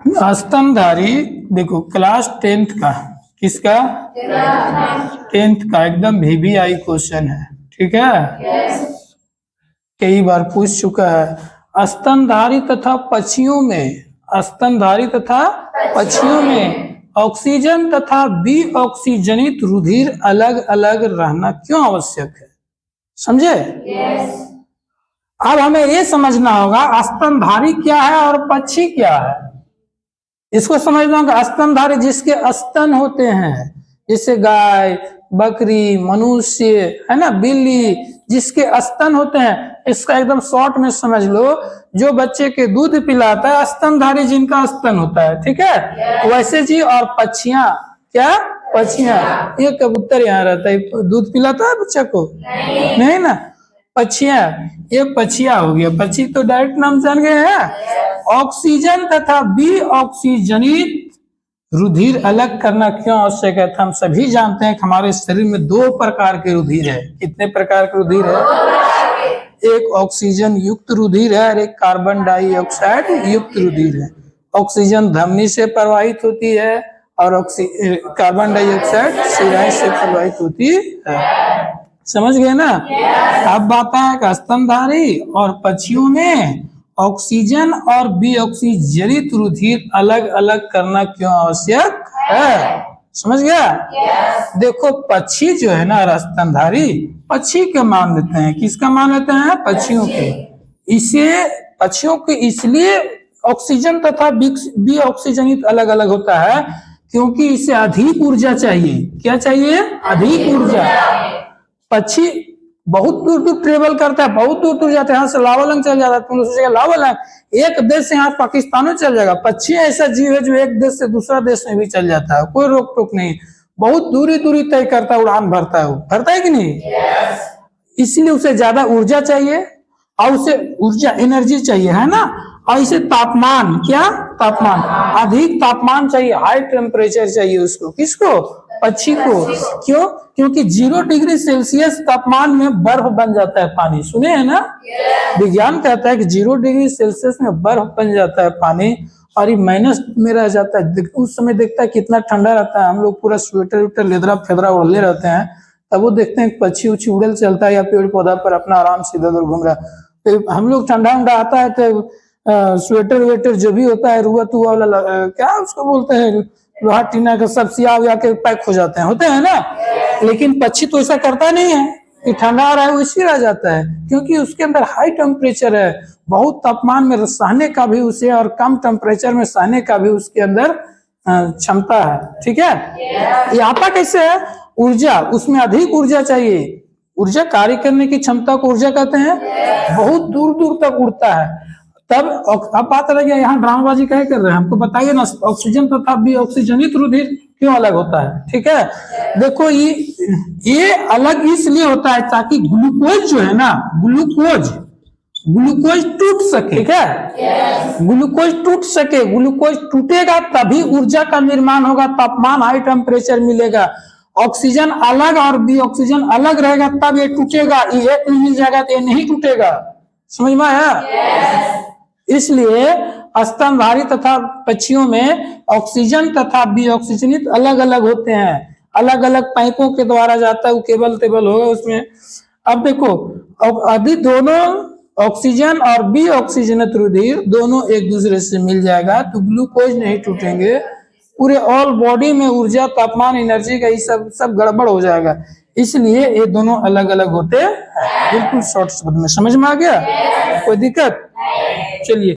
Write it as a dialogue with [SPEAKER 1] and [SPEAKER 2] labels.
[SPEAKER 1] स्तनधारी देखो class 10th का, किसका? 10th का एकदम VVI क्वेश्चन है, ठीक है। कई बार पूछ चुका है। स्तनधारी तथा पक्षियों में, स्तनधारी तथा पक्षियों में ऑक्सीजन तथा विऑक्सीजनित रुधिर अलग अलग रहना क्यों आवश्यक है? समझे? अब हमें ये समझना होगा स्तनधारी क्या है और पक्षी क्या है। इसको समझना होगा। स्तनधारी जिसके स्तन होते हैं, जैसे गाय, बकरी, मनुष्य है ना, बिल्ली, जिसके स्तन होते हैं। इसका एकदम शॉर्ट में समझ लो, जो बच्चे के दूध पिलाता है स्तनधारी जिनका स्तन होता है, ठीक है। वैसे जी और पक्षियां, क्या? पक्षियां। ये कबूतर यहाँ रहता है, दूध पिलाता है बच्चा को? नहीं ना। पक्षियां, ये पक्षियां हो गया। पक्षी तो डायरेक्ट नाम जान गए हैं। ऑक्सीजन तथा विऑक्सीजनित रुधिर अलग करना क्यों आवश्यक है? हम सभी जानते हैं कि हमारे शरीर में 2 प्रकार के रुधिर है। कितने प्रकार के रुधिर है? एक ऑक्सीजन युक्त रुधिर है और एक कार्बन डाइऑक्साइड युक्त रुधिर है। ऑक्सीजन धमनी से प्रवाहित होती है और कार्बन डाइऑक्साइड शिराएं से प्रवाहित होती है। समझ गए ना? अब बात है कि स्तनधारी और पक्षियों में ऑक्सीजन और विऑक्सीजनित रुधिर अलग अलग करना क्यों आवश्यक है? समझ गया? देखो पक्षी जो है ना, स्तनधारी पक्षी के मान लेते हैं। किसका मान लेते हैं? पक्षियों के। इसे पक्षियों के इसलिए ऑक्सीजन तथा विऑक्सीजनित अलग अलग होता है क्योंकि इसे अधिक ऊर्जा चाहिए। क्या चाहिए? अधिक ऊर्जा। पक्षी बहुत दूर दूर ट्रेवल करता है, बहुत दूर दूर जाता है। यहाँ से लावालंग चल जाता है, तुम सोचेगा लावालंग एक देश से यहाँ पाकिस्तान में चल जाएगा। पक्षी ऐसा जीव है जो एक देश से दूसरा देश में भी चल जाता है, कोई रोक टोक नहीं। बहुत दूरी दूरी तय करता है, उड़ान भरता है। वो भरता है कि नहीं? इसलिए उसे ज्यादा ऊर्जा चाहिए और उसे ऊर्जा एनर्जी चाहिए, है ना। और इसे तापमान, क्या? तापमान, अधिक तापमान चाहिए, हाई टेम्परेचर चाहिए उसको। किसको? पक्षी को। क्यों? क्योंकि 0 डिग्री सेल्सियस तापमान में बर्फ बन जाता है पानी। सुने हैं ना? विज्ञान कहता है कि 0 डिग्री सेल्सियस में बर्फ बन जाता है पानी और ये माइनस में रह जाता है। उस समय देखता है कितना ठंडा रहता है। हम लोग पूरा स्वेटर वेटर लेदरा फेदरा ओढ़ले रहते हैं, तब वो देखते हैं पक्षी उछी उड़ल चलता है या पेड़ पौधा पर अपना आराम से इधर उधर घूम रहा है। तो हम लोग ठंडा उंडा आता है तो स्वेटर वेटर जो भी होता है, रुआ तुआ वाला, क्या उसको बोलते हैं, लोहा टीना का, सब सिया हुआ के पैक हो जाते हैं, होते हैं ना। लेकिन पक्षी तो ऐसा करता नहीं है कि ठंडा आ रहा है वो इसी रह जाता है, क्योंकि उसके अंदर हाई टेम्परेचर है। बहुत तापमान में सहने का भी उसे और कम टेम्परेचर में सहने का भी उसके अंदर क्षमता है, ठीक है। यहाँ पर कैसे है? ऊर्जा, उसमें अधिक ऊर्जा चाहिए। ऊर्जा कार्य करने की क्षमता को ऊर्जा कहते हैं। बहुत दूर दूर तक उड़ता है। तब अब बात रह गया, यहाँ ड्रामाबाजी क्या कर रहे हैं? हमको बताइए ना, ऑक्सीजन तथा विऑक्सीजनित रुधिर क्यों अलग होता है? ठीक है, देखो ये अलग इसलिए होता है ताकि ग्लूकोज जो है ना, ग्लूकोज टूट सके, ठीक है। ग्लूकोज टूट सके, ग्लूकोज टूटेगा तभी ऊर्जा का निर्माण होगा, तापमान हाई टेम्परेचर मिलेगा। ऑक्सीजन अलग और विऑक्सीजन अलग रहेगा तब ये टूटेगा। ये एक मिल जाएगा तो ये नहीं टूटेगा। समझ में आया? इसलिए स्तनधारी तथा पक्षियों में ऑक्सीजन तथा विऑक्सीजनित अलग अलग होते हैं। अलग अलग पाइपों के द्वारा जाता है, वो केबल टेबल होगा उसमें। अब देखो, अभी दोनों ऑक्सीजन और विऑक्सीजनित रुधिर दोनों एक दूसरे से मिल जाएगा तो ग्लूकोज नहीं टूटेंगे। पूरे ऑल बॉडी में ऊर्जा, तापमान, एनर्जी का ये सब गड़बड़ हो जाएगा। इसलिए ये दोनों अलग अलग होते हैं। बिल्कुल शॉर्ट शब्द में समझ में आ गया? कोई दिक्कत? चलिए।